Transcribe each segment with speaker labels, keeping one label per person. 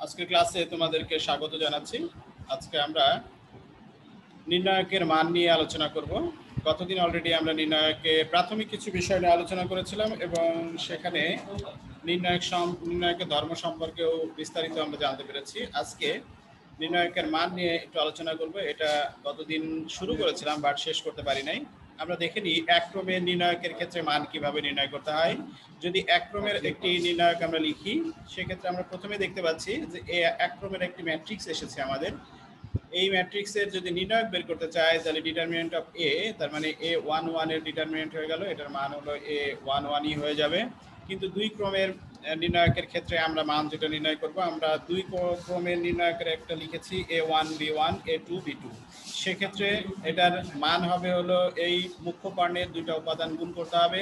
Speaker 1: আজকের ক্লাসে তোমাদেরকে স্বাগত জানাচ্ছি। আজকে আমরা নির্ণায়কের মান নিয়ে আলোচনা করব। গতদিন অলরেডি আমরা নির্ণায়কে প্রাথমিক কিছু বিষয় নিয়ে আলোচনা করেছিলাম এবং সেখানে নির্ণায়কের ধর্ম সম্পর্কেও বিস্তারিত আমরা জানতে পেরেছি। আজকে নির্ণায়কের মান নিয়ে একটু আলোচনা করব। এটা গতদিন শুরু করেছিলাম বাট শেষ করতে পারি নাই। আমরা দেখে নিই এক ক্রমের নির্ণায়কের ক্ষেত্রে মান কিভাবে নির্ণয় করতে হয়। যদি এক ক্রমের একটি নির্ণায়ক আমরা লিখি, সেক্ষেত্রে আমরা প্রথমে দেখতে পাচ্ছি যে এক ক্রমের একটি ম্যাট্রিক্স এসেছে আমাদের। এই ম্যাট্রিক্সের যদি নির্ণায়ক বের করতে চাই, তাহলে ডিটারমিনেন্ট অফ এ, তার মানে A11 এর ডিটারমিনেন্ট হয়ে গেল, এটার মান হলো A11ই হয়ে যাবে। কিন্তু দুই ক্রমের নির্ণায়কের ক্ষেত্রে আমরা মান যেটা নির্ণয় করব, আমরা দুই ক্রমের নির্ণায়কের একটা লিখেছি A1 B1 A2 B2। সেক্ষেত্রে এটার মান হবে হলো এই মুখ্য কর্ণের দুইটা উপাদান গুণ করতে হবে,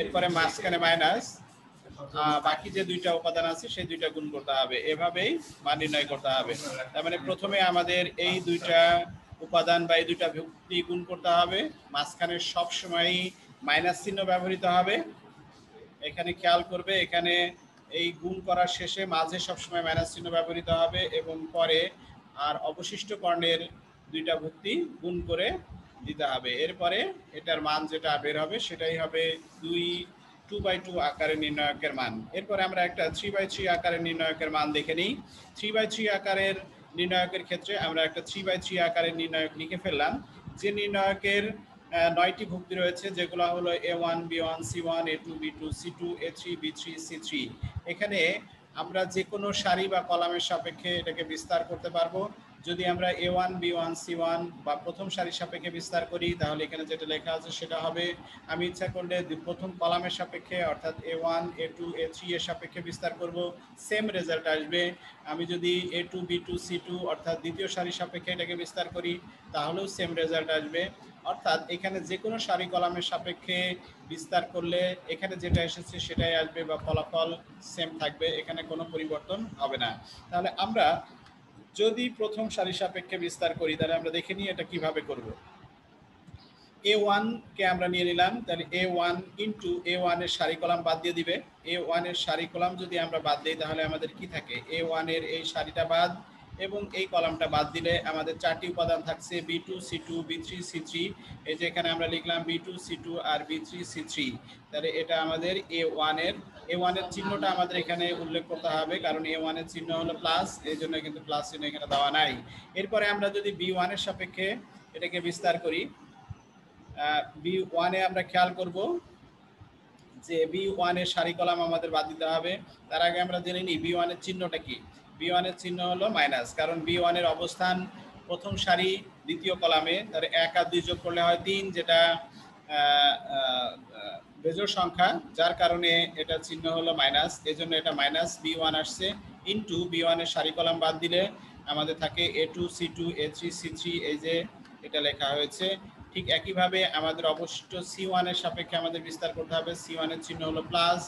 Speaker 1: এরপরে মাঝখানে মাইনাস, বাকি যে দুইটা উপাদান আছে সেই দুইটা গুণ করতে হবে। এভাবেই মান নির্ণয় করতে হবে। তার মানে প্রথমে আমাদের এই দুইটা উপাদান বা এই দুইটা ভুক্তি গুণ করতে হবে, মাঝখানে সবসময় মাইনাস চিহ্ন ব্যবহৃত হবে। এখানে খেয়াল করবে, এখানে এই গুণ করার শেষে মাঝে সবসময় মাইনাস চিহ্ন ব্যবহৃত হবে এবং পরে আর অবশিষ্ট কর্ণের দুইটা ভুক্তি গুণ করে দিতে হবে। এরপরে এটার মান যেটা বের হবে সেটাই হবে 2/2 আকারের নির্ণায়কের মান। এরপরে আমরা একটা 3/3 আকারের নির্ণায়কের মান দেখে নিই। 3/3 আকারের নির্ণায়কের ক্ষেত্রে আমরা একটা 3/3 আকারের নির্ণায়ক লিখে ফেললাম, যে নির্ণায়কের 9টি ভুক্তি রয়েছে, যেগুলো হলো A1 B1 C1 A2 B2 C2 A3 B3 C3। এখানে আমরা যে কোনো সারি বা কলামের সাপেক্ষে এটাকে বিস্তার করতে পারবো। যদি আমরা A1 B1 C1 বা প্রথম সারির সাপেক্ষে বিস্তার করি, তাহলে এখানে যেটা লেখা আছে সেটা হবে। আমি ইচ্ছা করলে প্রথম কলামের সাপেক্ষে অর্থাৎ A1 A2 A3 এর সাপেক্ষে বিস্তার করব, সেম রেজাল্ট আসবে। আমি যদি A2 B2 C2 অর্থাৎ দ্বিতীয় সারির সাপেক্ষে এটাকে বিস্তার করি, তাহলেও সেম রেজাল্ট আসবে। অর্থাৎ এখানে যে কোনো সারি কলামের সাপেক্ষে বিস্তার করলে এখানে যেটা এসেছে সেটাই আসবে বা ফলাফল সেম থাকবে, এখানে কোনো পরিবর্তন হবে না। তাহলে আমরা যদি প্রথম সারি সাপেক্ষে বিস্তার করি, তাহলে আমরা দেখে নিই এটা কিভাবে করব। A1 কে আমরা নিয়ে নিলাম, তাহলে A1 ইন্টু A1 এর সারি কলাম বাদ দিয়ে দিবে। A1 এর সারি কলাম যদি আমরা বাদ দিই, তাহলে আমাদের কি থাকে, A1 এর এই সারিটা বাদ এবং এই কলামটা বাদ দিলে আমাদের চারটি উপাদান থাকছে B2 C2 B3 C3। এই যে এখানে আমরা লিখলাম B2 C2 আর B3 C3। তাহলে এটা আমাদের A1 এর চিহ্নটা আমাদের এখানে উল্লেখ করতে হবে, কারণ A1 এর চিহ্ন হলো প্লাস, এই জন্য কিন্তু প্লাস চিহ্ন এখানে দেওয়া নাই। এরপরে আমরা যদি B1 এর সাপেক্ষে এটাকে বিস্তার করি, B1 এ আমরা খেয়াল করব যে B1 এর সারি কলাম আমাদের বাদ দিতে হবে। তার আগে আমরা জেনে নিই B1 এর চিহ্নটা কি। B1 এর চিহ্ন হলো মাইনাস, কারণ B1 এর অবস্থান প্রথম সারি দ্বিতীয় কলামে, তার 1 আর 2 যোগ করলে হয় 3, যেটা বেজোড় সংখ্যা, যার কারণে এটা চিহ্ন হলো মাইনাস, এজন্য এটা মাইনাস B1 আসছে। ইন্টু B1 এর সারি কলাম বাদ দিলে আমাদের থাকে A2 C2 A3 C3, এই যে এটা লেখা হয়েছে। ঠিক একইভাবে আমাদের অবশিষ্ট C1 এর সাপেক্ষে আমাদের বিস্তার করতে হবে। C1 এর চিহ্ন হলো প্লাস,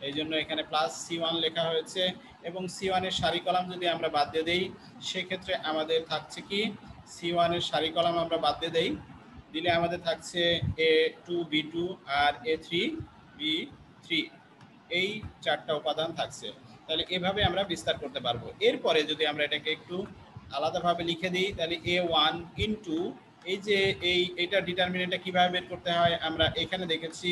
Speaker 1: এই জন্য এখানে প্লাস C1 লেখা হয়েছে। এবং C1 এর সারি কলাম যদি আমরা বাদ দিয়ে দেই, সেক্ষেত্রে আমাদের থাকছে কি, C1 এর সারি কলাম আমরা বাদ দিয়ে দেই, দিলে আমাদের থাকছে A2 B2 আর A3 B3, এই চারটা উপাদান থাকছে। তাহলে এভাবে আমরা বিস্তার করতে পারবো। এরপরে যদি আমরা এটাকে একটু আলাদাভাবে লিখে দিই, তাহলে A1 ইন্টু এই যে এইটা ডিটারমিনেন্টটা কিভাবে বের করতে হয়, আমরা এখানে দেখেছি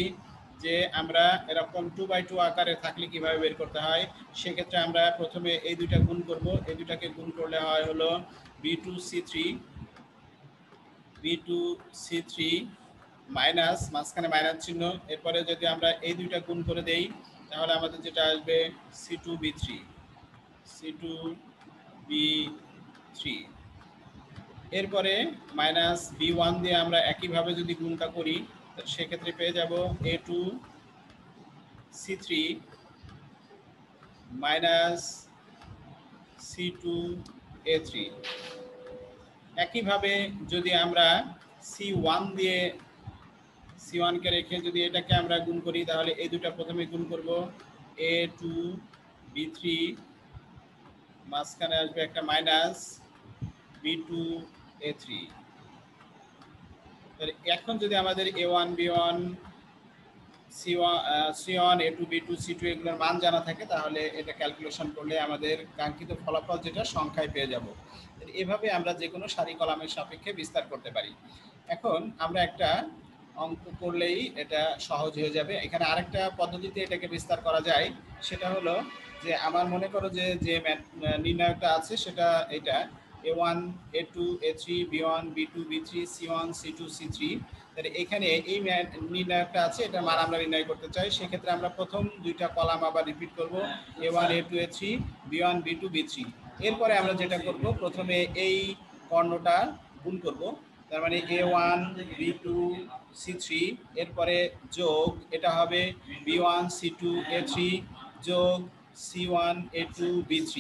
Speaker 1: যে আমরা এরকম 2/2 আকারে থাকলে কিভাবে বের করতে হয়। সেক্ষেত্রে আমরা প্রথমে এই দুইটা গুণ করব, এই দুইটাকে গুণ করলে হয় হলো B2C3 মাইনাস, মাঝখানে মাইনাস চিহ্ন। এরপরে যদি আমরা এই দুইটা গুণ করে দেই, তাহলে আমাদের যেটা আসবে C2B3। এরপরে মাইনাস B1 দিয়ে আমরা একইভাবে যদি গুণটা করি, সেক্ষেত্রে পেয়ে যাব A2C3 মাইনাস C2A3। একইভাবে যদি আমরা C1 কে রেখে যদি এটাকে আমরা গুণ করি, তাহলে এই দুটা প্রথমে গুণ করব, A2B3, মাঝখানে আসবে একটা মাইনাস B2A3। এখন যদি আমাদের A1 B1 C1 A2 B2 C2 এগুলোর মান জানা থাকে, তাহলে এটা ক্যালকুলেশন করলে আমাদের কাঙ্ক্ষিত ফলাফল যেটা সংখ্যায় পেয়ে যাব। এভাবে আমরা যে কোনো সারি কলামের সাপেক্ষে বিস্তার করতে পারি। এখন আমরা একটা অঙ্ক করলেই এটা সহজ হয়ে যাবে। এখানে আরেকটা পদ্ধতিতে এটাকে বিস্তার করা যায়, সেটা হলো যে আমার মনে করো যে নির্ণায়কটা আছে সেটা এটা A1 A2 A3 B1 B2 B3 C1 C2 C3। তাহলে এখানে এই নির্ণায়কটা আছে, এটা মান আমরা নির্ণয় করতে চাই। সেক্ষেত্রে আমরা প্রথম দুইটা কলাম আবার রিপিট করব, A1 A2 A3 B1 B2 B3। এরপরে আমরা যেটা করব, প্রথমে এই কর্ণটা গুণ করব, তার মানে A1 B2 C3, এরপরে যোগ এটা হবে B1 C2 A3 যোগ C1 A2 B3।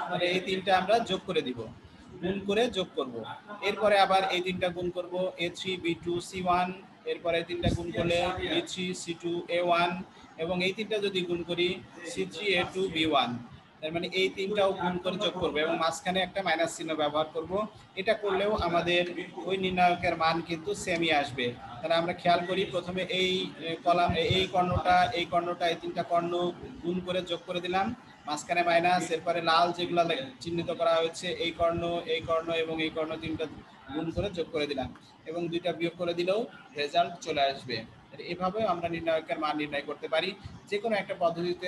Speaker 1: তাহলে এই তিনটা আমরা যোগ করে দিব, গুণ করে যোগ করব। এরপরে আবার এই তিনটা গুণ করব, A3 B2 C1, এরপরে তিনটা গুণ করলে B3 C2 A1, এবং এই তিনটা যদি গুণ করি C3 A2 B1। তার মানে এই তিনটাও গুণ করে যোগ করব এবং মাঝখানে একটা মাইনাস চিহ্ন ব্যবহার করব। এটা করলেও আমাদের ওই নির্ণায়কের মান কিন্তু সেমই আসবে। তাহলে আমরা খেয়াল করি, প্রথমে এই কলাম এই কর্ণটা এই তিনটা কর্ণ গুণ করে যোগ করে দিলাম, মাঝখানে মাইনাস, এরপরে লাল যেগুলো চিহ্নিত করা হয়েছে এই কর্ণ এবং এই কর্ণ তিনটা গুণ করে যোগ করে দিলাম, এবং দুইটা বিয়োগ করে দিলেও রেজাল্ট চলে আসবে। এভাবে আমরা নির্ণায়কের মান নির্ণয় করতে পারি। যে কোনো একটা পদ্ধতিতে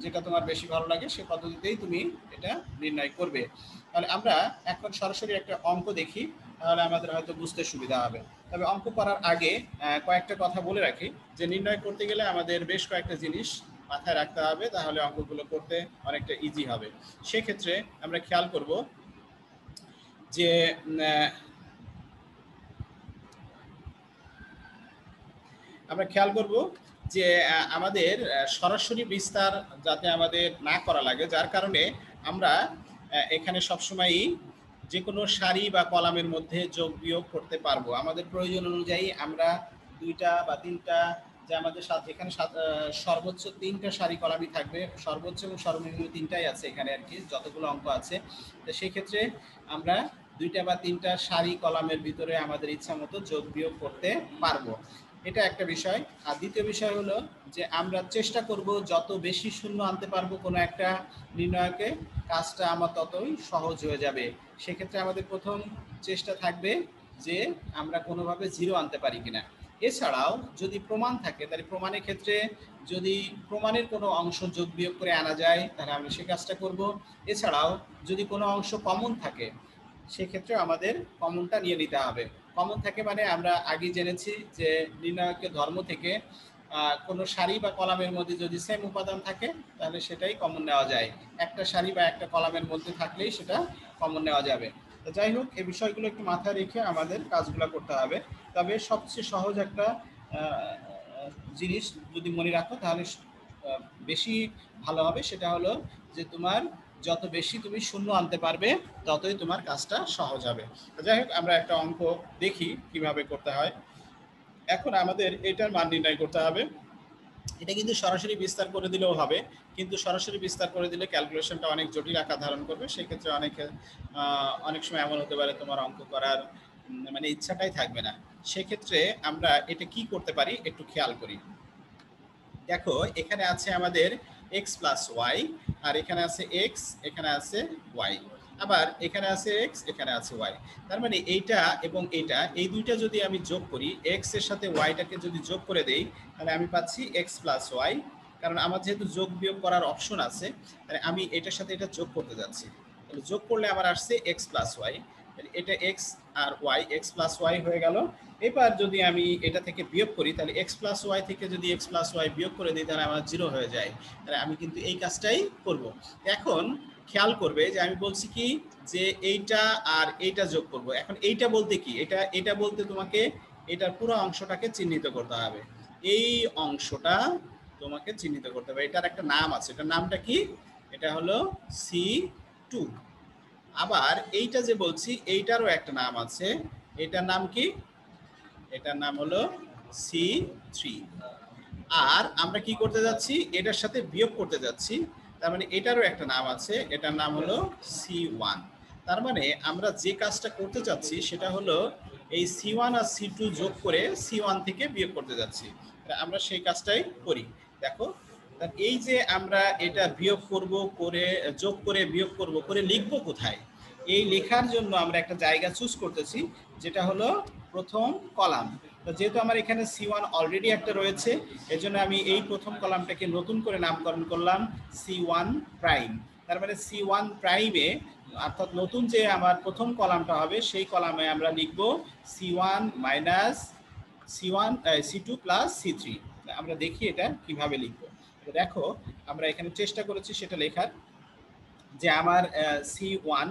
Speaker 1: যেটা তোমার বেশি ভালো লাগে সেই পদ্ধতিতেই তুমি এটা নির্ণয় করবে। তাহলে আমরা এখন সরাসরি একটা অঙ্ক দেখি, তাহলে আমাদের হয়তো বুঝতে সুবিধা হবে। তবে অঙ্ক করার আগে কয়েকটা কথা বলে রাখি, যে নির্ণয় করতে গেলে আমাদের বেশ কয়েকটা জিনিস মাথায় রাখতে হবে, তাহলে অঙ্কগুলো করতে অনেকটা ইজি হবে। সেক্ষেত্রে আমরা খেয়াল করব যে আমাদের সরাসরি বিস্তার যাতে আমাদের না করা লাগে, যার কারণে আমরা এখানে সবসময়ই যে কোনো সারি বা কলামের মধ্যে যোগ বিয়োগ করতে পারবো আমাদের প্রয়োজন অনুযায়ী। আমরা দুইটা বা তিনটা, যে আমাদের সাথে এখানে সর্বোচ্চ তিনটা সারি কলামই থাকবে, সর্বোচ্চ এবং সর্বনিম্ন তিনটাই আছে এখানে আর কি, যতগুলো অঙ্ক আছে। তো সেই ক্ষেত্রে আমরা দুইটা বা তিনটা সারি কলামের ভিতরে আমাদের ইচ্ছা মতো যোগ বিয়োগ করতে পারবো, এটা একটা বিষয়। আর দ্বিতীয় বিষয় হলো যে আমরা চেষ্টা করব যত বেশি শূন্য আনতে পারবো কোনো একটা নির্ণয়কে, কাজটা আমার ততই সহজ হয়ে যাবে। সেক্ষেত্রে আমাদের প্রথম চেষ্টা থাকবে যে আমরা কোনোভাবে জিরো আনতে পারি কিনা। এছাড়াও যদি প্রমাণ থাকে, তাহলে প্রমাণের ক্ষেত্রে যদি প্রমাণের কোনো অংশ যোগ বিয়োগ করে আনা যায় তাহলে আমরা সে কাজটা করব। এছাড়াও যদি কোনো অংশ কমন থাকে সেক্ষেত্রে আমাদের কমনটা নিয়ে নিতে হবে। কমন থাকে মানে আমরা আগে জেনেছি যে নির্ণায়কের ধর্ম থেকে কোনো সারি বা কলামের মধ্যে যদি সেম উপাদান থাকে তাহলে সেটাই কমন নেওয়া যায়। একটা সারি বা একটা কলামের মধ্যে থাকলেই সেটা কমন নেওয়া যাবে। তো যাই হোক, এই বিষয়গুলো একটু মাথায় রেখে আমাদের কাজগুলো করতে হবে। তবে সবচেয়ে সহজ একটা জিনিস যদি মনে রাখো তাহলে বেশি ভালো হবে, সেটা হলো যে তোমার যত বেশি তুমি শূন্য আনতে পারবে ততই তোমার কাজটা সহজ হবে। যাই হোক, আমরা একটা অঙ্ক দেখি কিভাবে করতে হয়। এখন আমাদের এটার মান নির্ণয় করতে হবে। এটা কিন্তু সরাসরি বিস্তার করে দিলেও হবে, কিন্তু সরাসরি বিস্তার করে দিলে ক্যালকুলেশনটা অনেক জটিল আকার ধারণ করবে। সেক্ষেত্রে অনেক সময় এমন হতে পারে তোমার অঙ্ক করার মানে ইচ্ছাটাই থাকবে না। সেক্ষেত্রে আমরা এটা কি করতে পারি একটু খেয়াল করি। দেখো, এখানে আছে আমাদের এক্স প্লাস ওয়াই, আর এখানে আছে এক্স, এখানে আছে ওয়াই, আবার এখানে আছে এক্স, এখানে আছে ওয়াই। তার মানে এইটা এবং এইটা, এই দুইটা যদি আমি যোগ করি, এক্স এর সাথে ওয়াইটাকে যদি যোগ করে দেই তাহলে আমি পাচ্ছি এক্স প্লাস ওয়াই। কারণ আমার যেহেতু যোগ বিয়োগ করার অপশন আছে, তাহলে আমি এটার সাথে এটা যোগ করতে যাচ্ছি। তাহলে যোগ করলে আমার আসছে এক্স প্লাস ওয়াই। এটা এক্স আর ওয়াই, এক্স প্লাস ওয়াই হয়ে গেল। এবার যদি আমি এটা থেকে বিয়োগ করি, তাহলে এক্স প্লাস ওয়াই থেকে যদি এক্স প্লাস ওয়াই বিয়োগ করে দিই তাহলে আমার জিরো হয়ে যায়। তাহলে আমি কিন্তু এই কাজটাই করব। এখন খেয়াল করবে যে আমি বলছি কি যে এইটা আর এইটা যোগ করব। এখন এইটা বলতে কি, এটা বলতে তোমাকে এটার পুরো অংশটাকে চিহ্নিত করতে হবে। এই অংশটা তোমাকে চিহ্নিত করতে হবে, এটার একটা নাম আছে, এটার নামটা কি? এটা হলো C2। আবার এইটা যে বলছি এইটারও একটা নাম আছে, এটার নাম কি? এটার নাম হলো C3। আর আমরা কি করতে যাচ্ছি, এটার সাথে বিয়োগ করতে যাচ্ছি, তার মানে এটারও একটা নাম আছে, এটার নাম হলো C1। তার মানে আমরা যে কাজটা করতে যাচ্ছি সেটা হলো এই C1 আর C2 যোগ করে C1 থেকে বিয়োগ করতে যাচ্ছি। আমরা সেই কাজটাই করি। দেখো এই যে আমরা এটা বিয়োগ করব, করে যোগ করে বিয়োগ করব, করে লিখবো কোথায়? এই লেখার জন্য আমরা একটা জায়গা চুজ করতেছি, যেটা হলো প্রথম কলাম। তো যেহেতু আমার এখানে C1 অলরেডি একটা রয়েছে, এজন্য আমি এই প্রথম কলামটাকে নতুন করে নামকরণ করলাম C1 প্রাইম। তার মানে C1 প্রাইমে, অর্থাৎ নতুন যে আমার প্রথম কলামটা হবে, সেই কলামে আমরা লিখব C1 minus C2 plus C3। আমরা দেখি এটা কিভাবে লিখবো। দেখো আমরা এখানে চেষ্টা করেছি সেটা লেখার, যে আমার C1,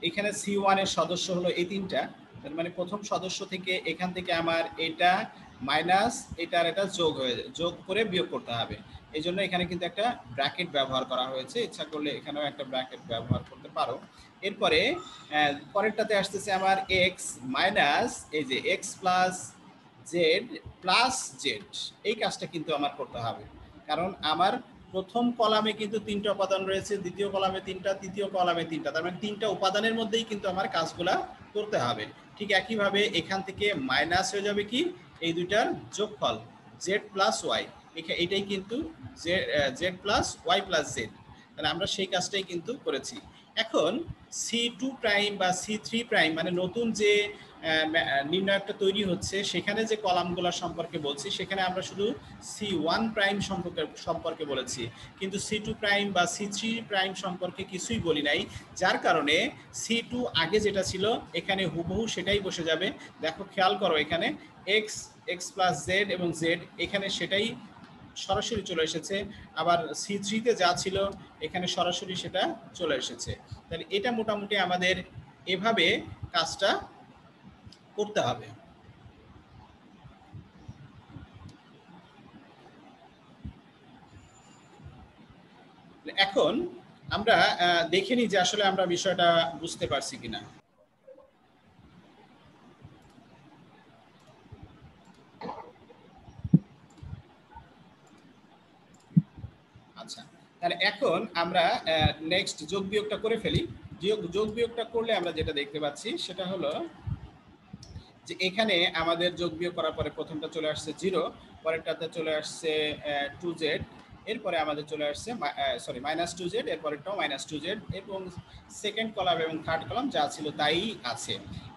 Speaker 1: এখানে C1 এর সদস্য হলো এই তিনটা। তার মানে প্রথম সদস্য থেকে এখান থেকে আমার এটা মাইনাস এটার এটা যোগ করে বিয়োগ করতে হবে। এই জন্য এখানে কিন্তু একটা ব্র্যাকেট ব্যবহার করা হয়েছে, ইচ্ছা করলে এখানেও একটা ব্র্যাকেট ব্যবহার করতে পারো। এরপরে পরেরটাতে আসতেছে আমার এক্স মাইনাস এই যে x plus Z plus Z. এই কাজটা কিন্তু আমার করতে হবে, কারণ আমার প্রথম কলামে কিন্তু তিনটা উপাদান রয়েছে, দ্বিতীয় কলামে তিনটা, তৃতীয় কলামে তিনটা। তার মানে তিনটা উপাদানের মধ্যেই কিন্তু আমার কাজগুলা করতে হবে। ঠিক একইভাবে এখান থেকে মাইনাস হয়ে যাবে কি এই দুইটার যোগফল জেড প্লাস ওয়াই, এটাই কিন্তু z plus y plus z. তাহলে আমরা সেই কাজটাই কিন্তু করেছি। এখন C2 প্রাইম বা C3 প্রাইম মানে নতুন যে নির্ণয়কটা তৈরি হচ্ছে, সেখানে যে কলামগুলো সম্পর্কে বলছি, সেখানে আমরা শুধু C1 প্রাইম সম্পর্কে বলেছি, কিন্তু C2 প্রাইম বা C3 প্রাইম সম্পর্কে কিছুই বলি নাই। যার কারণে C2 আগে যেটা ছিল এখানে হুবহু সেটাই বসে যাবে। দেখো খেয়াল করো, এখানে এক্স প্লাস জেড এবং জেড এখানে সেটাই সরাসরি চলে এসেছে। আবার C3-তে যা ছিল এখানে সরাসরি সেটা চলে এসেছে। তাহলে এটা মোটামুটি আমাদের এভাবে কাজটা করতে হবে। এখন আমরা দেখে নিই যে আসলে আমরা বিষয়টা বুঝতে পারছি কিনা। আচ্ছা, তাহলে এখন আমরা নেক্সট যোগ বিয়োগটা করে ফেলি। যোগ বিয়োগটা করলে আমরা যেটা দেখতে পাচ্ছি সেটা হলো যে এখানে আমাদের যোগ বিয়োগ করার পরে প্রথমটা চলে আসছে 0, পরেরটাতে চলে আসছে 2z, এরপরে আমাদের চলে আসছে -2z, এরপরেরটাও -2z, এবং সেকেন্ড কলাম এবং থার্ড কলাম যা ছিল তাই আছে।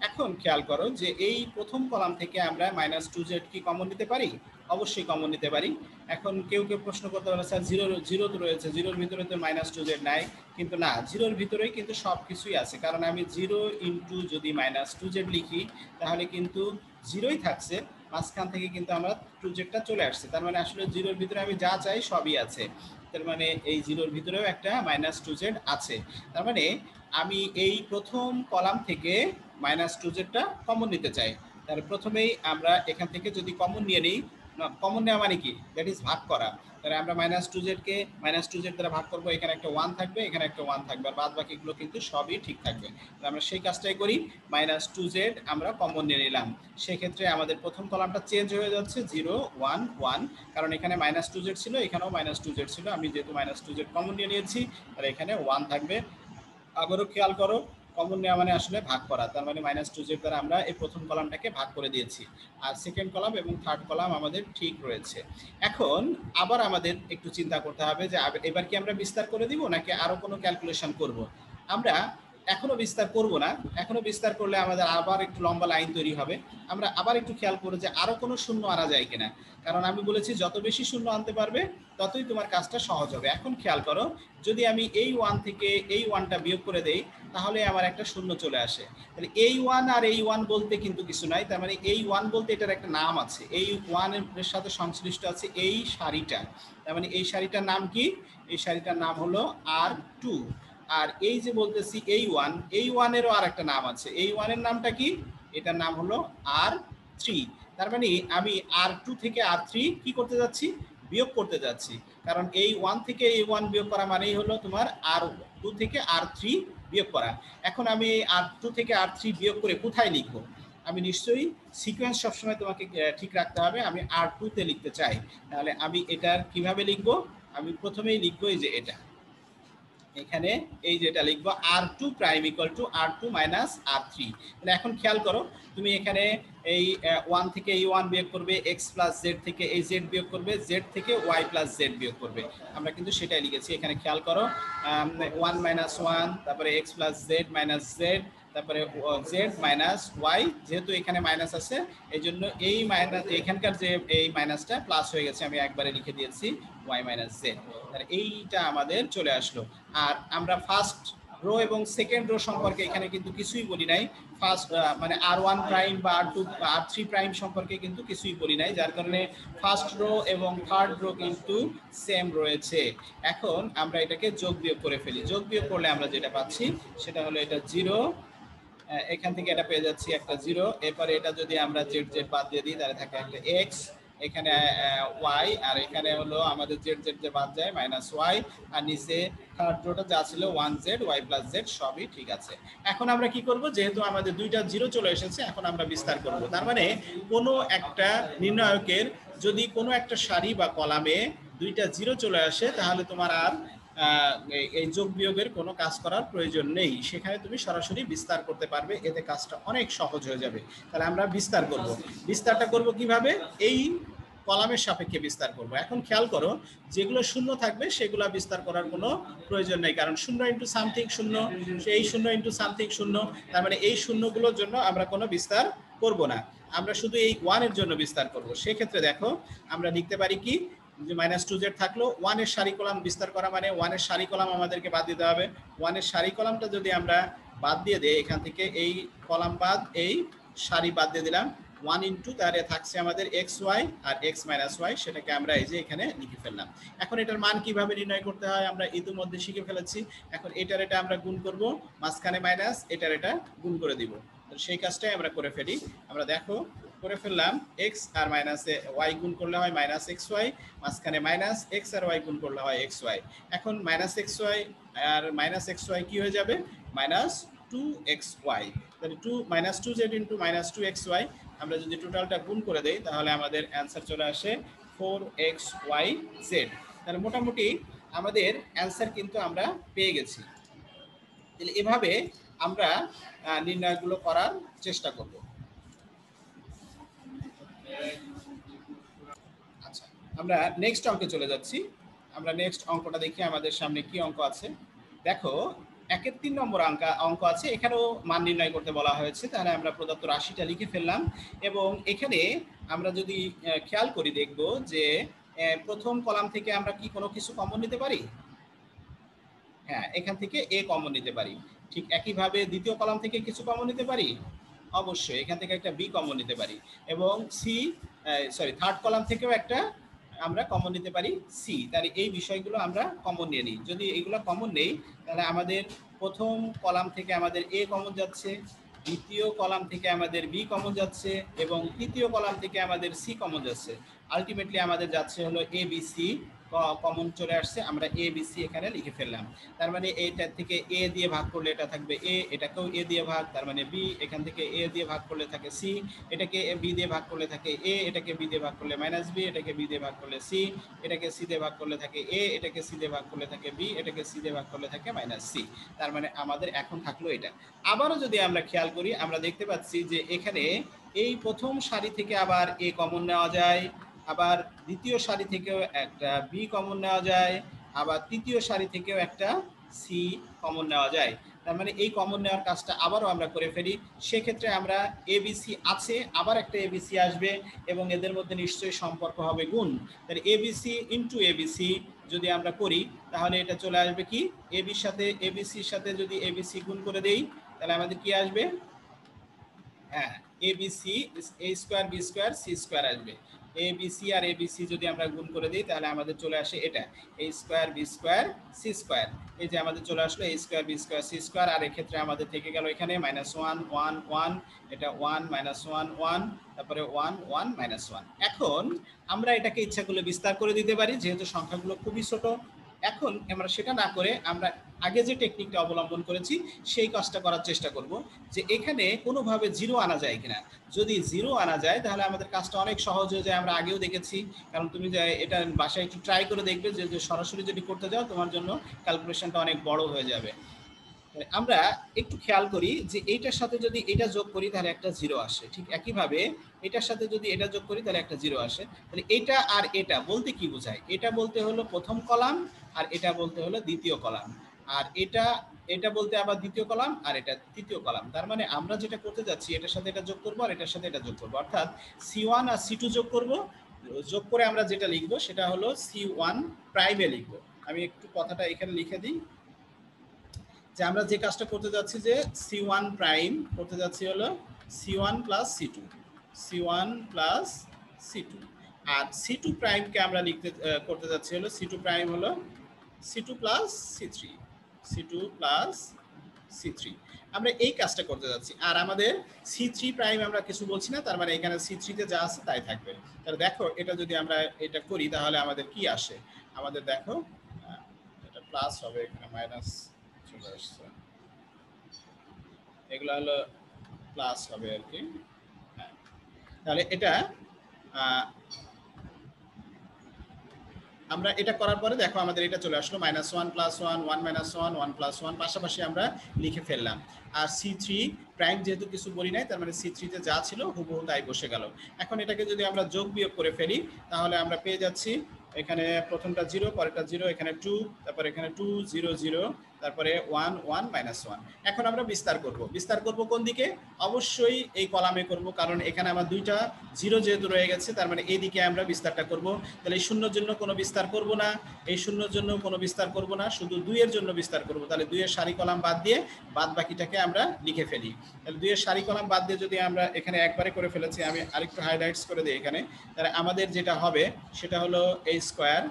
Speaker 1: এখন খেয়াল করো যে এই প্রথম কলাম থেকে আমরা -2z কি কমন নিতে পারি? অবশ্যই কমন নিতে পারি। এখন কেউ প্রশ্ন করতে পারে, স্যার জিরো তো রয়েছে, জিরোর ভিতরে তো -2z নাই। কিন্তু না, জিরোর ভিতরেই কিন্তু সব কিছুই আছে, কারণ আমি 0 ইন্টু যদি -2z লিখি তাহলে কিন্তু জিরোই থাকছে, মাঝখান থেকে কিন্তু আমরা 2zটা চলে আসছে। তার মানে আসলে জিরোর ভিতরে আমি যা চাই সবই আছে। তার মানে এই জিরোর ভিতরেও একটা -2z আছে। তার মানে আমি এই প্রথম কলাম থেকে -2zটা কমন নিতে চাই। তাহলে প্রথমেই আমরা এখান থেকে যদি কমন নিয়ে নিই, কমন নেওয়া মানে কি, দ্যাট ইজ ভাগ করা। তাহলে আমরা -2zকে -2z দ্বারা ভাগ করবো, এখানে একটা 1 থাকবে, এখানে একটা 1 থাকবে, আর বাদ বাকিগুলো কিন্তু সবই ঠিক থাকবে। আমরা সেই কাজটাই করি, -2z আমরা কমন নিয়ে নিলাম। সেক্ষেত্রে আমাদের প্রথম কলামটা চেঞ্জ হয়ে যাচ্ছে 0 1 1, কারণ এখানে -2z ছিল, এখানেও -2z ছিল। আমি যেহেতু -2z কমন নিয়ে নিয়েছি, আর এখানে 1 থাকবে। আবারও খেয়াল করো, কমন নেওয়া মানে আসলে ভাগ করা। তার মানে -2z দ্বারা আমরা এই প্রথম কলামটাকে ভাগ করে দিয়েছি, আর সেকেন্ড কলাম এবং থার্ড কলাম আমাদের ঠিক রয়েছে। এখন আবার আমাদের একটু চিন্তা করতে হবে যে এবার কি আমরা বিস্তার করে দিব নাকি আরো কোনো ক্যালকুলেশন করব। আমরা এখনো বিস্তার করব না, এখনো বিস্তার করলে আমাদের আবার একটু লম্বা লাইন তৈরি হবে। আমরা আবার একটু খেয়াল করব যে আরো কোনো শূন্য আনা যায় কিনা, কারণ আমি বলেছি যত বেশি শূন্য আনতে পারবে ততই তোমার কাজটা সহজ হবে। এখন খেয়াল করো, যদি আমি এই 1 থেকে এই 1টা বিয়োগ করে দেই তাহলে আমার একটা শূন্য চলে আসে। তাহলে এই 1 আর এই 1 বলতে কিন্তু কিছু নাই, তার মানে এই 1 বলতে এটার একটা নাম আছে, এই 1 এর সাথে সংশ্লিষ্ট আছে এই সারিটা। তার মানে এই সারিটার নাম কি? এই সারিটার নাম হলো R2। আর এই যে বলতেছি এই 1 এরও আর একটা নাম আছে, এই 1 এর নামটা কি? এটার নাম হলো R3। তার মানে আমি R2 থেকে R3 কি করতে যাচ্ছি? বিয়োগ করতে যাচ্ছি, কারণ এই 1 থেকে এই 1 বিয়োগ করা মানেই হলো তোমার R2 থেকে R3 বিয়োগ করা। এখন আমি R2 থেকে R3 বিয়োগ করে কোথায় লিখবো? আমি নিশ্চয়ই সিকোয়েন্স সবসময় তোমাকে ঠিক রাখতে হবে। আমি R2 তে লিখতে চাই, তাহলে আমি এটার কিভাবে লিখবো? আমি প্রথমেই লিখবো এই যে এটা, এখানে এই যেটা লিখবো r2 prime equal to r2 minus r3। তাহলে এখন খেয়াল করো, তুমি এখানে এই 1 থেকে এই 1 বিয়োগ করবে, x প্লাস জেড থেকে এই জেড বিয়োগ করবে, জেড থেকে y প্লাস জেড বিয়োগ করবে। আমরা কিন্তু সেটাই লিখেছি। এখানে খেয়াল করো 1 মাইনাস 1, তারপরে x plus Z minus Z, তারপরে জেড মাইনাস ওয়াই, যেহেতু এখানে মাইনাস আছে এই জন্য এই মাইনাস এখানকার যে এই মাইনাসটা প্লাস হয়ে গেছে, আমি একবারে লিখে দিয়েছি ওয়াই মাইনাস জেড। তাহলে এইটা আমাদের চলে আসলো। আর আমরা ফার্স্ট রো এবং সেকেন্ড রো সম্পর্কে এখানে কিন্তু কিছুই বলি নাই। ফার্স্ট মানে r1 প্রাইম বা r2 r3 প্রাইম সম্পর্কে কিন্তু কিছুই বলি নাই, যার কারণে ফার্স্ট রো এবং থার্ড রো কিন্তু সেম রয়েছে। এখন আমরা এটাকে যোগ বিয়োগ করে ফেলি। যোগ বিয়োগ করলে আমরা যেটা পাচ্ছি সেটা হলো এটা 0, এখান থেকে এটা পেয়ে যাচ্ছি একটা 0, এরপরে এটা যদি আমরা জেড জেড বাদ দিয়ে দিই তাহলে থাকে একটা x, এখানে y, আর এখানে হলো আমাদের জেড জেড যে বাদ যায় মাইনাস y, আর নিচে থার্ড রোটা যা ছিল 1z y প্লাস z সবই ঠিক আছে। এখন আমরা কি করব, যেহেতু আমাদের দুইটা 0 চলে এসেছে, এখন আমরা বিস্তার করব। তার মানে কোনো একটা নির্ণায়কের যদি কোনো একটা সারি বা কলামে দুইটা 0 চলে আসে তাহলে তোমার আর এই যোগ বিয়োগের কোনো কাজ করার প্রয়োজন নেই, সেখানে তুমি সরাসরি বিস্তার করতে পারবে, এতে কাজটা অনেক সহজ হয়ে যাবে। তাহলে আমরা বিস্তার করব। বিস্তারটা করব কিভাবে, এই কলামের সাপেক্ষে বিস্তার করব। এখন খেয়াল করো, যেগুলো শূন্য থাকবে সেগুলো বিস্তার করার কোনো প্রয়োজন নেই, কারণ 0 ইন্টু সামথিং 0, সেই 0 ইন্টু সামথিং 0, তার মানে এই শূন্যগুলোর জন্য আমরা কোনো বিস্তার করব না, আমরা শুধু এই 1 এর জন্য বিস্তার করব। সেক্ষেত্রে দেখো আমরা লিখতে পারি কি, যে -2z থাকলো, 1 এর সারি কলাম বিস্তার করা মানে 1 এর সারি কলাম আমাদেরকে বাদ দিতে হবে। 1 এর সারি কলামটা যদি আমরা বাদ দিয়ে দেই, এখান থেকে এই কলাম বাদ এই সারি বাদ দিয়ে দিলাম, 1 ইন্টু তাহলে থাকছে আমাদের xy আর x মাইনাস y, সেটাকে আমরা এই যে এখানে লিখে ফেললাম। এখন এটার মান কিভাবে নির্ণয় করতে হয় আমরা ইতিমধ্যে শিখে ফেলেছি। এখন এটার এটা আমরা গুণ করব, মাঝখানে মাইনাস, এটার এটা গুণ করে দিব। তো সেই কাজটাই আমরা করে ফেলি। আমরা দেখো করে ফেললাম, x আর মাইনাসে y গুণ করলে হয় মাইনাস xy, মাঝখানে মাইনাস, x আর y গুণ করলে হয় xy। এখন মাইনাস xy আর মাইনাস xy কি হয়ে যাবে, মাইনাস 2xy। তাহলে 2 minus 2z into minus 2xy, আমরা যদি টোটালটা গুণ করে দেই তাহলে আমাদের অ্যান্সার চলে আসে 4xyz। তাহলে মোটামুটি আমাদের অ্যান্সার কিন্তু আমরা পেয়ে গেছি। তাহলে এভাবে আমরা নির্ণয়গুলো করার চেষ্টা করব। আচ্ছা, আমরা নেক্সট অঙ্কে চলে যাচ্ছি। আমরা নেক্সট অঙ্কটা দেখি আমাদের সামনে কি অঙ্ক আছে। দেখো 1-এর 3 নম্বর অঙ্ক আছে, এখানেও মান নির্ণয় করতে বলা হয়েছে। তাহলে আমরা প্রদত্ত রাশিটা লিখে ফেললাম এবং এখানে আমরা যদি খেয়াল করি দেখব যে প্রথম কলাম থেকে আমরা কি কোনো কিছু কমন নিতে পারি? হ্যাঁ, এখান থেকে a কমন নিতে পারি। ঠিক একইভাবে দ্বিতীয় কলাম থেকে কিছু কমন নিতে পারি, অবশ্যই এখান থেকে একটা b কমন নিতে পারি, এবং থার্ড কলাম থেকেও একটা আমরা কমন নিতে পারি c। তাহলে এই বিষয়গুলো আমরা কমন নিয়ে নিই। যদি এগুলো কমন নেই তাহলে আমাদের প্রথম কলাম থেকে আমাদের a কমন যাচ্ছে, দ্বিতীয় কলাম থেকে আমাদের b কমন যাচ্ছে, এবং তৃতীয় কলাম থেকে আমাদের c কমন যাচ্ছে। আলটিমেটলি আমাদের যাচ্ছে হলো a b c কমন চলে আসছে, আমরা a b c এখানে লিখে ফেললাম। তার মানে এইটা থেকে a দিয়ে ভাগ করলে এটা থাকবে a, এটাকেও a দিয়ে ভাগ, তার মানে b, এখান থেকে a দিয়ে ভাগ করলে থাকে c, এটাকে b দিয়ে ভাগ করলে থাকে a, এটাকে b দিয়ে ভাগ করলে মাইনাস b, এটাকে b দিয়ে ভাগ করলে c, এটাকে c দিয়ে ভাগ করলে থাকে a, এটাকে c দিয়ে ভাগ করলে থাকে b, এটাকে c দিয়ে ভাগ করলে থাকে মাইনাস c। তার মানে আমাদের এখন থাকলো এটা। আবারও যদি আমরা খেয়াল করি আমরা দেখতে পাচ্ছি যে এখানে এই প্রথম সারি থেকে আবার a কমন নেওয়া যায়, আবার দ্বিতীয় সারি থেকেও একটা b কমন নেওয়া যায়, আবার তৃতীয় সারি থেকেও একটা c কমন নেওয়া যায়। তার মানে এই কমন নেওয়ার কাজটা আবারও আমরা করে ফেলি। সেক্ষেত্রে আমরা abc আছে, আবার একটা abc আসবে এবং এদের মধ্যে নিশ্চয়ই সম্পর্ক হবে গুণ। তাহলে abc ইন্টু abc যদি আমরা করি তাহলে এটা চলে আসবে কি, abcর সাথে যদি abc গুণ করে দেই তাহলে আমাদের কি আসবে, হ্যাঁ abc a square b square c square আসবে। abc আর abc যদি আমরা গুণ করে দিই তাহলে আমাদের চলে আসে এটা a square b square c square. এই যে আমাদের চলে আসলো a square b square c square, আর এক্ষেত্রে আমাদের থেকে গেল এখানে -1 1 1, এটা 1 -1 1, তারপরে 1 1 -1। এখন আমরা এটাকে ইচ্ছা করলে বিস্তার করে দিতে পারি, যেহেতু সংখ্যাগুলো খুবই ছোট। এখন আমরা সেটা না করে আমরা আগে যে টেকনিকটা অবলম্বন করেছি সেই কাজটা করার চেষ্টা করব, যে এখানে কোনোভাবে জিরো আনা যায় কিনা। যদি জিরো আনা যায় তাহলে আমাদের কাজটা অনেক সহজ হয়ে যায়। আমরা আগেও দেখেছি, কারণ তুমি যে এটা বাসায় একটু ট্রাই করে দেখবে, যে সরাসরি যদি করতে যাও তোমার জন্য ক্যালকুলেশনটা অনেক বড় হয়ে যাবে। আমরা একটু খেয়াল করি যে এইটার সাথে যদি এটা যোগ করি তাহলে একটা জিরো আসে, ঠিক একইভাবে এটার সাথে যদি এটা যোগ করি তাহলে একটা জিরো আসে। তাহলে এটা আর এটা বলতে কি বোঝায়? এটা বলতে হলো প্রথম কলাম, আর এটা বলতে হলো দ্বিতীয় কলাম, আর এটা এটা বলতে আবার দ্বিতীয় কলাম, আর এটা তৃতীয় কলাম। তার মানে আমরা যেটা করতে যাচ্ছি এটার সাথে এটা যোগ করবো আর এটার সাথে এটা যোগ করবো, অর্থাৎ C1 আর C2 যোগ করব। যোগ করে আমরা যেটা লিখবো সেটা হলো C1 প্রাইমে লিখবো। আমি একটু কথাটা এখানে লিখে দিই, যে আমরা যে কাজটা করতে যাচ্ছি, যে C1 প্রাইম করতে যাচ্ছি হলো C1 plus C2, C1 plus C2, আর C2 প্রাইমকে আমরা করতে যাচ্ছি হলো C2 প্রাইম হলো C2 plus C3, C2 plus C3। আমরা এই কাজটা করতে যাচ্ছি, আর আমাদের C3 প্রাইম আমরা কিছু বলছি না, তার মানে এখানে C3 তে যা আছে তাই থাকবে। তাহলে দেখো এটা যদি আমরা এটা করি তাহলে আমাদের কি আসে, আমাদের দেখো এটা প্লাস হবে, এখানে মাইনাস চলে আসছে, এগুলো হলো প্লাস হবে আর কি। হ্যাঁ, তাহলে এটা আমরা এটা করার পরে দেখো আমাদের এটা চলে আসলো -1 + 1 1 - 1 1 + 1 পাশাপাশি আমরা লিখে ফেললাম। আর C3 প্রাইম যেহেতু কিছু বলি নাই, তার মানে C3 তে যা ছিল হুবহু তাই বসে গেল। এখন এটাকে যদি আমরা যোগ বিয়োগ করে ফেলি তাহলে আমরা পেয়ে যাচ্ছি এখানে প্রথমটা 0, পরেরটা 0, এখানে 2, তারপরে এখানে 2 0 0, তারপরে 1 1 -1। এখন আমরা বিস্তার করব কোন দিকে? অবশ্যই এই কলামে করব, কারণ এখানে আমার দুইটা 0 যেহেতু রয়ে গেছে, তার মানে এই দিকে আমরা বিস্তারটা করব। তাহলে এই শূন্যর জন্য কোনো বিস্তার করব না, এই শূন্যর জন্য কোনো বিস্তার করব না, শুধু 2 এর জন্য বিস্তার করব। তাহলে 2 এর সারি কলাম বাদ দিয়ে বাদ বাকিটাকে আমরা লিখে ফেলি। তাহলে 2 এর সারি কলাম বাদ দিয়ে যদি আমরা এখানে একবারে করে ফেলেছি, আমি আরেকটু হাইলাইটস করে দিই এখানে। তাহলে আমাদের যেটা হবে সেটা হলো a square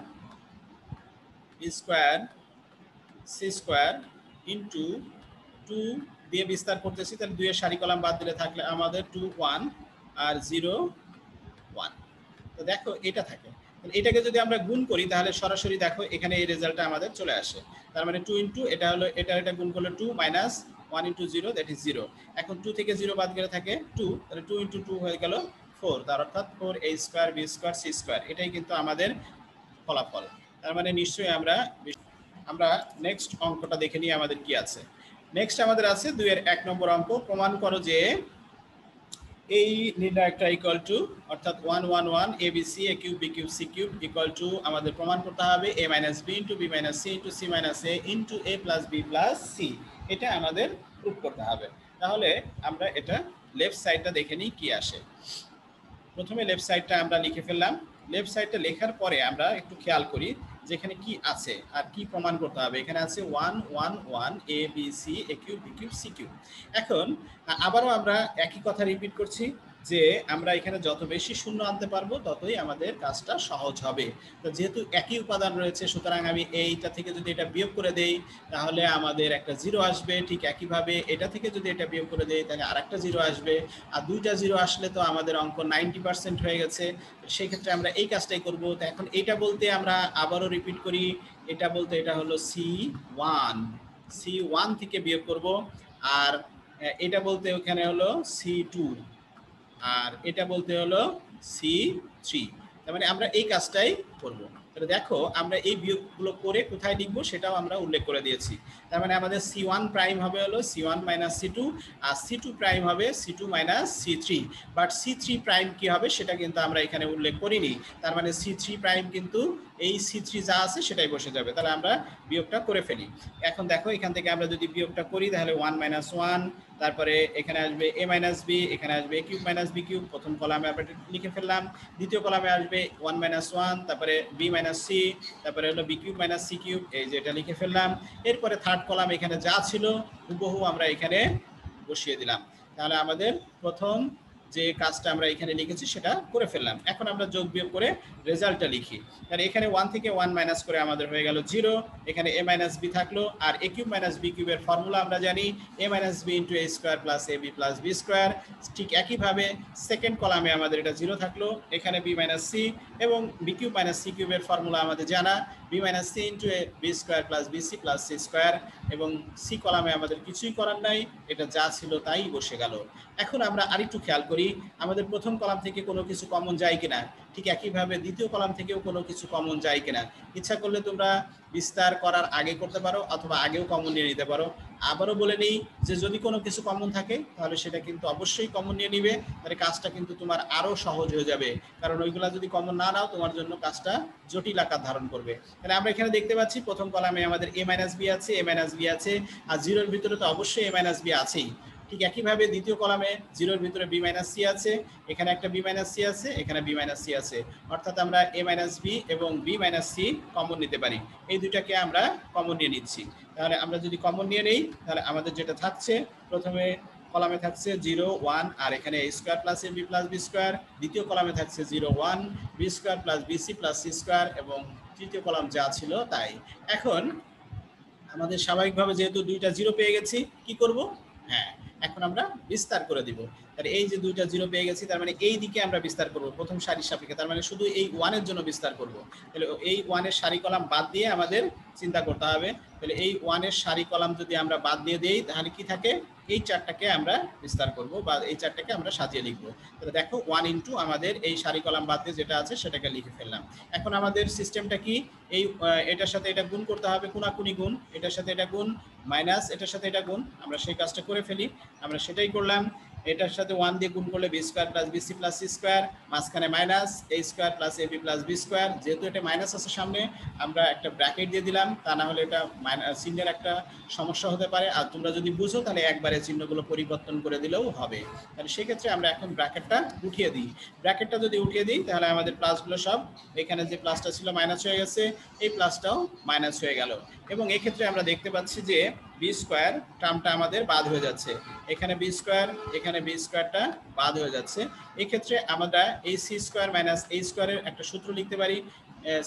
Speaker 1: c square into 2 দিয়ে বিস্তার করতেছি। তাহলে 2 এর সারি কলাম বাদ দিলে থাকলে আমাদের 2 1 আর 0 1। তো দেখো এটা থাকে, তাহলে এটাকে যদি আমরা গুণ করি তাহলে সরাসরি দেখো এখানে এই রেজাল্টটা আমাদের চলে আসে। তার মানে 2 ইনটু এটা হলো এটা গুণ করলে 2 মাইনাস 1 ইনটু 0 দ্যাট ইজ 0। এখন 2 থেকে 0 বাদ গেলে থাকে 2, তাহলে 2 ইনটু 2 হয়ে গেল 4, তার অর্থাৎ 4a square b square c square. এটাই কিন্তু আমাদের ফলাফল। তার মানে নিশ্চয়ই আমরা নেক্সট অঙ্কটা দেখে নিই আমাদের কি আছে। নেক্সট আমাদের আছে 2 এর 1 নম্বর অঙ্ক, প্রমাণ করো যে এই নির্ণায়কটা ইকুয়াল টু, অর্থাৎ 1 1 1 abc a cube b cube c cube equal to, আমাদের প্রমাণ করতে হবে a minus b into b minus c into c minus a into a plus b plus c। এটা আমাদের প্রুফ করতে হবে। তাহলে আমরা এটা লেফট সাইডটা দেখে নিই কি আসে। প্রথমে লেফট সাইডটা আমরা লিখে ফেললাম। লেফট সাইডটা লেখার পরে আমরা একটু খেয়াল করি যে এখানে কি আছে আর কি প্রমাণ করতে হবে। এখানে আছে 1 1 1 a b c a cube b cube c cube. এখন আবারও আমরা একই কথা রিপিট করছি যে আমরা এখানে যত বেশি শূন্য আনতে পারবো ততই আমাদের কাজটা সহজ হবে। তো যেহেতু একই উপাদান রয়েছে, সুতরাং আমি এইটা থেকে যদি এটা বিয়োগ করে দেই তাহলে আমাদের একটা 0 আসবে। ঠিক একইভাবে এটা থেকে যদি এটা বিয়োগ করে দেই তাহলে আরেকটা 0 আসবে। আর দুইটা 0 আসলে তো আমাদের অঙ্ক 90% হয়ে গেছে। সেই ক্ষেত্রে আমরা এই কাজটাই করব। তো এখন এটা বলতে আমরা আবারও রিপিট করি, এটা বলতে এটা হলো C1 থেকে বিয়োগ করব, আর এটা বলতে ওখানে হলো C2, আর এটা বলতে হলো C3। তার মানে আমরা এই কাজটাই করব। তাহলে দেখো আমরা এই বিয়োগগুলো করে কোথায় লিখবো সেটাও আমরা উল্লেখ করে দিয়েছি। তার মানে আমাদের C1 প্রাইম হবে হলো C1 মাইনাস C2, আর C2 প্রাইম হবে C2 minus C3। But C3 prime কি হবে সেটা কিন্তু আমরা এখানে উল্লেখ করিনি। তার মানে C3 প্রাইম কিন্তু এই C3 যা আছে সেটাই বসে যাবে। তাহলে আমরা বিয়োগটা করে ফেলি। এখন দেখো এখান থেকে আমরা যদি বিয়োগটা করি তাহলে 1 মাইনাস 1, তারপরে এখানে আসবে a মাইনাস b, এখানে আসবে a cube minus b cube. প্রথম কলামে আমরা লিখে ফেললাম। দ্বিতীয় কলামে আসবে 1 মাইনাস 1, তারপরে b মাইনাস c, তারপরে হলো b cube minus c cube, এই যে এটা লিখে ফেললাম। এরপরে থার্ড কলাম এখানে যা ছিল হুবহু আমরা এখানে বসিয়ে দিলাম। তাহলে আমাদের প্রথম যে কাজটা আমরা এখানে লিখেছি সেটা করে ফেললাম। এখন আমরা যোগ বিয়োগ করে রেজাল্টটা লিখি। তাহলে এখানে 1 থেকে 1 মাইনাস করে আমাদের হয়ে গেল 0, এখানে a মাইনাস b থাকলো, আর a কিউব মাইনাস b কিউবের ফর্মুলা আমরা জানি a minus b into a square plus ab plus b square. ঠিক একইভাবে সেকেন্ড কলামে আমাদের এটা 0 থাকলো, এখানে b মাইনাস c এবং b কিউব মাইনাস c কিউবের ফর্মুলা আমাদের জানা b minus c into a b square plus bc plus c square, এবং c কলামে আমাদের কিছুই করার নাই, এটা যা ছিল তাই বসে গেল। এখন আমরা আরেকটু খেয়াল করি আমাদের প্রথম কলাম থেকে কোনো কিছু কমন যায় কিনা, ঠিক একইভাবে দ্বিতীয় কলাম থেকেও কোনো কিছু কমন যায় কিনা। ইচ্ছা করলে তোমরা বিস্তার করার আগে করতে পারো অথবা আগেও কমন নিয়ে নিতে পারো। আবারও বলে নিই যে যদি কোনো কিছু কমন থাকে তাহলে সেটা কিন্তু অবশ্যই কমন নিয়ে নিবে, তাহলে কাজটা কিন্তু তোমার আরও সহজ হয়ে যাবে, কারণ ওইগুলা যদি কমন না নাও তোমার জন্য কাজটা জটিল আকার ধারণ করবে। তাহলে আমরা এখানে দেখতে পাচ্ছি প্রথম কলামে আমাদের a মাইনাস বি আছে, a মাইনাস বি আছে, আর জিরোর ভিতরে তো অবশ্যই a মাইনাস বি আছেই। ঠিক একইভাবে দ্বিতীয় কলামে জিরোর ভিতরে b মাইনাস সি আছে, এখানে একটা b মাইনাস সি আছে, এখানে b মাইনাস সি আছে, অর্থাৎ আমরা a মাইনাস বি এবং b মাইনাস সি কমন নিতে পারি। এই দুইটাকে আমরা কমন নিয়ে নিচ্ছি। তাহলে আমরা যদি কমন নিয়ে নেই তাহলে আমাদের যেটা থাকছে, প্রথমে কলামে থাকছে 0 1 আর এখানে a square plus ab plus b square, দ্বিতীয় কলামে থাকছে 0 1 b square plus bc plus c square, এবং তৃতীয় কলাম যা ছিল তাই। এখন আমাদের স্বাভাবিকভাবে যেহেতু দুইটা 0 পেয়ে গেছি, কি করব? হ্যাঁ, এখন আমরা বিস্তার করে দিব। তাহলে এই যে দুইটা 0 পেয়ে গেছি, তার মানে এই দিকে আমরা বিস্তার করব প্রথম সারির সাপেক্ষে, তার মানে শুধু এই 1 এর জন্য বিস্তার করব। তাহলে এই 1 এর সারি কলাম বাদ দিয়ে আমাদের চিন্তা করতে হবে। তাহলে এই 1 এর সারি কলাম যদি আমরা বাদ দিয়ে দেই তাহলে কি থাকে, এই চারটাকে আমরা বিস্তার করব বা এই চারটাকে আমরা সাজিয়ে লিখব। তাহলে দেখো 1 ইনটু আমাদের এই সারি কলাম বাদ দিয়ে যেটা আছে সেটাকে লিখে ফেললাম। এখন আমাদের সিস্টেমটা কি, এই এটার সাথে এটা গুণ করতে হবে, কোনাকুনি গুণ, এটার সাথে এটা গুণ, মাইনাস এটার সাথে এটা গুণ, আমরা সেই কাজটা করে ফেলি। আমরা সেটাই করলাম। এটার সাথে 1 দিয়ে গুণ করলে b square plus bc plus c square, মাঝখানে minus a square plus ab plus b square, যেহেতু এটা মাইনাস আছে সামনে আমরা একটা ব্র্যাকেট দিয়ে দিলাম, তা না হলে এটা চিহ্নের একটা সমস্যা হতে পারে। আর তোমরা যদি বুঝো তাহলে একবারে চিহ্নগুলো পরিবর্তন করে দিলেও হবে। তাহলে সেক্ষেত্রে আমরা এখন ব্র্যাকেটটা উঠিয়ে দিই। ব্র্যাকেটটা যদি উঠিয়ে দিই তাহলে আমাদের প্লাসগুলো সব, এখানে যে প্লাসটা ছিল মাইনাস হয়ে গেছে, এই প্লাসটাও মাইনাস হয়ে গেল, এবং এক্ষেত্রে আমরা দেখতে পাচ্ছি যে বি স্কোয়ার টার্মটা আমাদের বাদ হয়ে যাচ্ছে, এখানে বি স্কোয়ার, এখানে বি স্কোয়ারটা বাদ হয়ে যাচ্ছে। এক্ষেত্রে আমরা এই সি স্কোয়ার মাইনাস এই স্কোয়ারের একটা সূত্র লিখতে পারি,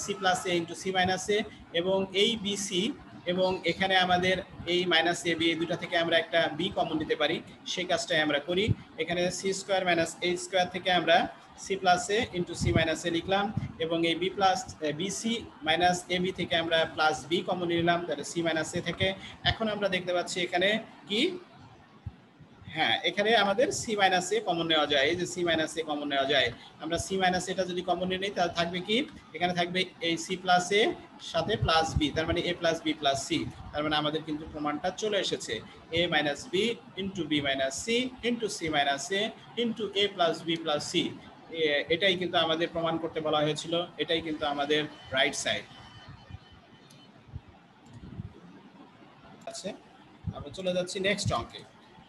Speaker 1: সি প্লাস এ ইন্টু সি মাইনাস এ, এবং এই বিসি এবং এখানে আমাদের এই মাইনাস এ বি, এই দুটা থেকে আমরা একটা বি কমন নিতে পারি, সেই কাজটাই আমরা করি। এখানে সি স্কোয়ার মাইনাস এ স্কোয়ার থেকে আমরা সি প্লাস এ ইন্টু সি মাইনাস এ লিখলাম, এবং এই B plus BC minus A B থেকে আমরা প্লাস বি কমন নিলাম, তাহলে সি মাইনাস এ থেকে। এখন আমরা দেখতে পাচ্ছি এখানে কি, হ্যাঁ এখানে আমাদের সি মাইনাস এ কমন নেওয়া যায়, এই যে সি মাইনাস এ কমন নেওয়া যায়। আমরা সি মাইনাস এটা যদি কমন নিয়ে নিই তাহলে থাকবে কি, এখানে থাকবে এই সি প্লাস এ সাথে প্লাস বি, তার মানে A plus B plus C, তার মানে আমাদের কিন্তু প্রমাণটা চলে এসেছে, A minus B into B minus C into C minus A into A plus B plus C. এটাই কিন্তু আমাদের প্রমাণ করতে বলা হয়েছিল, এটাই কিন্তু আমাদের রাইট সাইড আছে। আমরা চলে যাচ্ছি নেক্সট অঙ্কে।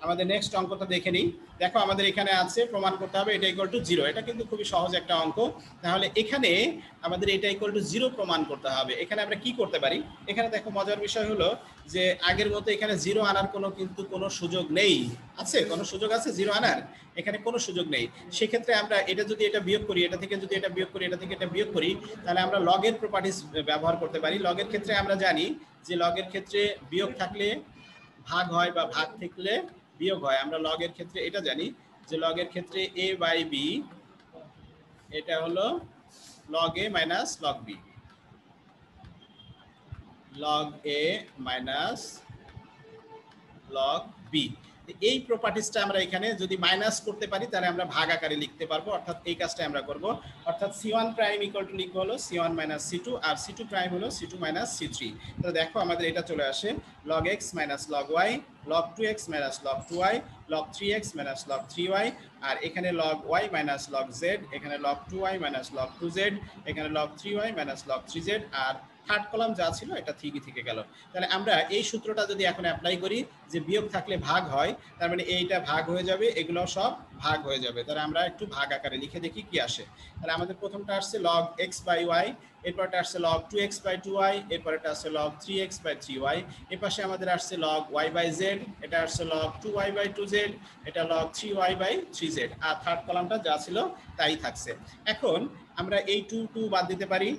Speaker 1: আমাদের নেক্সট অঙ্কটা দেখে নিই। দেখো আমাদের এখানে আছে প্রমাণ করতে হবে এটা ইকুয়াল টু 0, এটা কিন্তু খুবই সহজ একটা অঙ্ক। তাহলে এখানে আমাদের এটা ইকুয়াল টু 0 প্রমাণ করতে হবে। এখানে আমরা কি করতে পারি, এখানে দেখো মজার বিষয় হলো যে আগের মতো এখানে 0 আনার কোনো সুযোগ নেই, আছে কোনো সুযোগ আছে 0 আনার? এখানে কোনো সুযোগ নেই। সেক্ষেত্রে আমরা এটা যদি এটা বিয়োগ করি, এটা থেকে যদি এটা বিয়োগ করি, এটা থেকে এটা বিয়োগ করি, তাহলে আমরা লগের প্রপার্টিজ ব্যবহার করতে পারি। লগের ক্ষেত্রে আমরা জানি যে লগের ক্ষেত্রে বিয়োগ থাকলে ভাগ হয় বা ভাগ থাকলে বিয়োগ হয়। আমরা লগের ক্ষেত্রে এটা জানি যে লগের ক্ষেত্রে a বাই b এটা হলো log a minus log b, log a minus log b। এই প্রপার্টিজটা আমরা এখানে যদি মাইনাস করতে পারি তাহলে আমরা ভাগ আকারে লিখতে পারবো, অর্থাৎ এই কাজটা আমরা করব। অর্থাৎ c1 প্রাইম ইকুয়াল টু লিখবো হলো c1 মাইনাস c2, আর c2 প্রাইম হলো c2 মাইনাস c3। তো দেখো আমাদের এটা চলে আসে log x minus log y, log 2x minus log 2y, log 3x minus log 3y, আর এখানে log y minus log z, এখানে log 2y minus log 2z, এখানে log 3y minus log 3z, আর থার্ড কলাম যা ছিল এটা ঠিকই থেকে গেল। তাহলে আমরা এই সূত্রটা যদি এখন অ্যাপ্লাই করি যে বিয়োগ থাকলে ভাগ হয়, তার মানে এইটা ভাগ হয়ে যাবে, এগুলো সব ভাগ হয়ে যাবে। তাহলে আমরা একটু ভাগ আকারে লিখে দেখি কি আসে। তাহলে আমাদের প্রথমটা আসছে log x বাই ওয়াই, এরপরটা আসছে log 2x বাই 2y, এরপরটা আসছে log 3x বাই 3y, এর পাশে আমাদের আসছে log y বাই z, এটা আসছে log 2y বাই 2z, এটা log 3y বাই 3z, আর থার্ড কলামটা যা ছিল তাই থাকছে। এখন আমরা এই 2 2 বাদ দিতে পারি,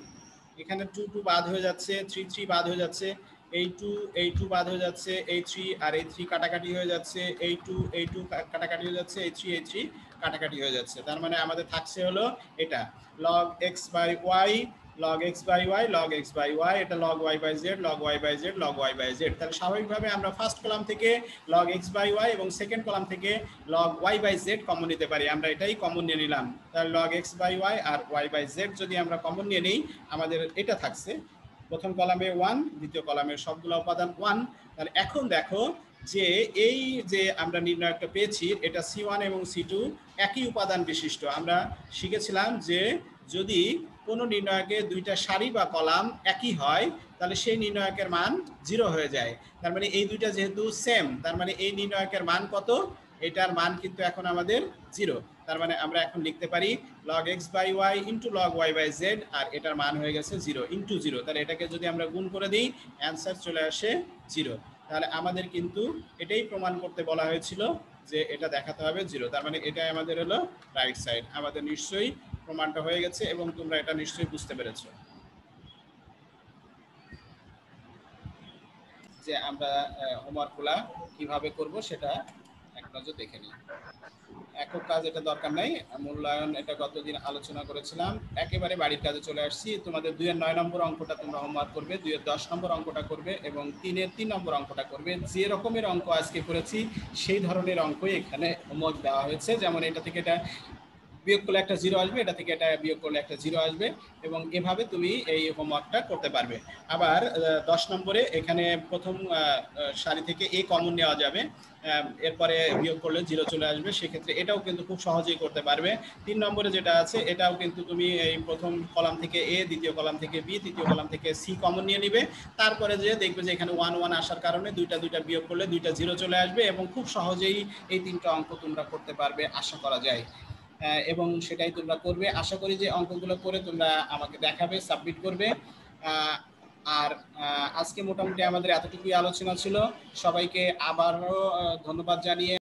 Speaker 1: এখানে 2 2 বাদ হয়ে যাচ্ছে, 3 3 বাদ হয়ে যাচ্ছে, এই 2 বাদ হয়ে যাচ্ছে, এই 3 আর এই 3 কাটাকাটি হয়ে যাচ্ছে, এই 2 কাটাকাটি হয়ে যাচ্ছে, এই 3 কাটাকাটি হয়ে যাচ্ছে। তার মানে আমাদের থাকছে হলো এটা log x by y, log x by y, log x by y, এটা log y by z, log y by z, log y by z। তাহলে স্বাভাবিকভাবে আমরা ফার্স্ট কলাম থেকে log x বাই y এবং সেকেন্ড কলাম থেকে log y by z common নিতে পারি। আমরা এটাই কমন নিয়ে নিলাম। তাহলে log x বাই y আর y বাই z যদি আমরা কমন নিয়ে নিই, আমাদের এটা থাকছে প্রথম কলামে 1, দ্বিতীয় কলামের সবগুলো উপাদান 1। তাহলে এখন দেখো যে এই যে আমরা নির্ণয়কটা পেয়েছি, এটা C1 এবং C2 একই উপাদান বিশিষ্ট। আমরা শিখেছিলাম যে যদি কোনো নির্ণয়কে দুইটা সারি বা কলাম একই হয়, তাহলে সেই নির্ণয়কের মান 0 হয়ে যায়। তার মানে এই দুইটা যেহেতু সেম, তার মানে এই নির্ণয়কের মান কত? এটার মান কিন্তু এখন আমাদের 0। তার মানে আমরা এখন লিখতে পারি log x বাই y ইন্টু log y বাই z, আর এটার মান হয়ে গেছে 0 ইন্টু 0। তাহলে এটাকে যদি আমরা গুণ করে দিই, অ্যান্সার চলে আসে 0। তাহলে আমাদের কিন্তু এটাই প্রমাণ করতে বলা হয়েছিল যে এটা দেখাতে হবে 0। তার মানে এটাই আমাদের হলো রাইট সাইড। আমাদের নিশ্চয়ই প্রমাণটা হয়ে গেছে এবং তোমরা এটা নিশ্চয়ই বুঝতে পেরেছো যে আমরা হোমওয়ার্কগুলা কিভাবে করব সেটা এক নজর দেখে নিই। একক কাজ এটা দরকার নাই, মূল্যায়ন এটা গতদিন আলোচনা করেছিলাম। একেবারে বাড়ির কাজে চলে আসছি। তোমাদের 2 এর 9 নম্বর অঙ্কটা তোমরা হোমওয়ার্ক করবে, 2 এর 10 নম্বর অঙ্কটা করবে এবং 3 এর 3 নম্বর অঙ্কটা করবে। যে রকমের অঙ্ক আজকে করেছি সেই ধরনের অঙ্কই এখানে হোমওয়ার্ক দেওয়া হয়েছে। যেমন এটা থেকে এটা বিয়োগ করলে একটা 0 আসবে, এটা থেকে এটা বিয়োগ করলে একটা 0 আসবে, এবং এভাবে তুমি এই হোমওয়ার্কটা করতে পারবে। আবার 10 নম্বরে এখানে প্রথম সারি থেকে এ কমন নেওয়া যাবে, এরপরে বিয়োগ করলে 0 চলে আসবে, সেক্ষেত্রে এটাও কিন্তু খুব সহজেই করতে পারবে। 3 নম্বরে যেটা আছে এটাও কিন্তু তুমি এই প্রথম কলাম থেকে এ, দ্বিতীয় কলাম থেকে বি, তৃতীয় কলাম থেকে সি কমন নিয়ে নিবে। তারপরে যে দেখবে যে এখানে 1 1 আসার কারণে দুইটা বিয়োগ করলে 2টা 0 চলে আসবে, এবং খুব সহজেই এই 3টা অঙ্ক তোমরা করতে পারবে আশা করা যায়। এবং সেটাই তোমরা করবে। আশা করি যে অঙ্কগুলো করে তোমরা আমাকে দেখাবে, সাবমিট করবে। আর আজকে মোটামুটি আমাদের এতটুকুই আলোচনা ছিল। সবাইকে আবারও ধন্যবাদ জানিয়ে